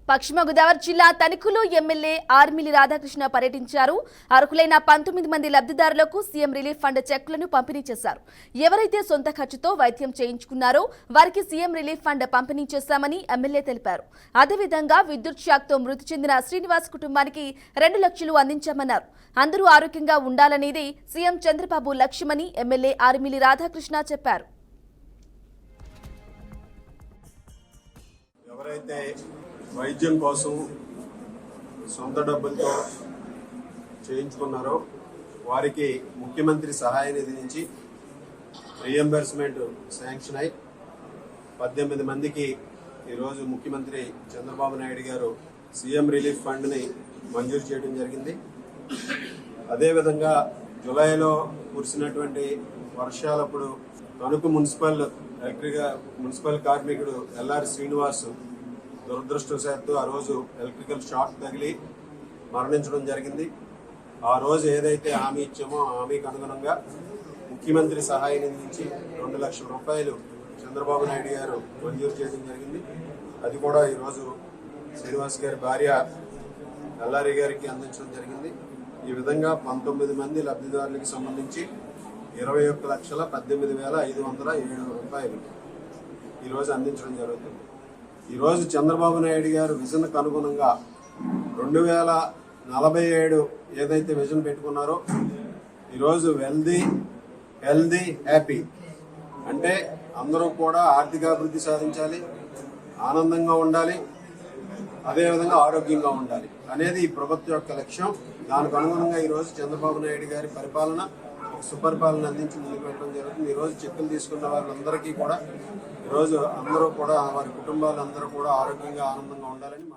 పశ్చిమ గోదావరి జిల్లా తణుకులో ఎమ్మెల్యే ఆర్మిలి రాధాకృష్ణ పర్యటించారు. అర్హులైన 19 మంది లబ్ధిదారులకు సీఎం రిలీఫ్ ఫండ్ చెక్కులను పంపిణీ చేశారు. ఎవరైతే సొంత ఖర్చుతో వైద్యం చేయించుకున్నారో వారికి సీఎం రిలీఫ్ ఫండ్ పంపిణీ చేశామని ఎమ్మెల్యే తెలిపారు. అదేవిధంగా విద్యుత్ షాక్తో మృతి చెందిన శ్రీనివాస్ కుటుంబానికి 2 లక్షలు అందించామన్నారు. అందరూ ఆరోగ్యంగా ఉండాలనేది సీఎం చంద్రబాబు లక్ష్యమని ఎమ్మెల్యే ఆర్మిలి రాధాకృష్ణ చెప్పారు. ఎవరైతే వైద్యం కోసం సొంత డబ్బులతో చేయించుకున్నారో వారికి ముఖ్యమంత్రి సహాయ నిధి నుంచి రీఎంబర్స్మెంట్ శాంక్షన్ అయి 18 మందికి ఈరోజు ముఖ్యమంత్రి చంద్రబాబు నాయుడు గారు సీఎం రిలీఫ్ ఫండ్ని మంజూరు చేయడం జరిగింది. అదేవిధంగా జూలైలో కురిసినటువంటి వర్షాలప్పుడు తణుకు మున్సిపల్ కార్మికుడు ఎల్ఆర్ శ్రీనివాస్ దురదృష్టవశాత్తు ఆ రోజు ఎలక్ట్రికల్ షాక్ తగిలి మరణించడం జరిగింది. ఆ రోజు ఏదైతే హామీ ఇచ్చామో ఆ హామీకి అనుగుణంగా ముఖ్యమంత్రి సహాయ నిధి నుంచి 2 లక్షల రూపాయలు చంద్రబాబు నాయుడు గారు మంజూరు చేయడం జరిగింది. అది కూడా ఈరోజు శ్రీనివాస్ గారి భార్య ఎల్ఆర్ఈ గారికి అందించడం జరిగింది. ఈ విధంగా 19 మంది లబ్ధిదారులకు సంబంధించి 21,18,507 రూపాయలు ఈరోజు అందించడం జరుగుతుంది. ఈరోజు చంద్రబాబు నాయుడు గారు విజన్కు అనుగుణంగా 2047 ఏదైతే విజన్ పెట్టుకున్నారో ఈరోజు హెల్దీ హ్యాపీ అంటే అందరూ కూడా ఆర్థికాభివృద్ధి సాధించాలి, ఆనందంగా ఉండాలి, అదేవిధంగా ఆరోగ్యంగా ఉండాలి అనేది ఈ ప్రభుత్వం యొక్క లక్ష్యం. దానికి అనుగుణంగా ఈరోజు చంద్రబాబు నాయుడు గారి పరిపాలన సుపరిపాలన అందించి ముందుకు వెళ్ళడం జరుగుతుంది. ఈరోజు చెక్కులు తీసుకున్న వాళ్ళందరికీ కూడా ఈరోజు అందరూ కూడా వారి కుటుంబాలందరూ కూడా ఆరోగ్యంగా ఆనందంగా ఉండాలని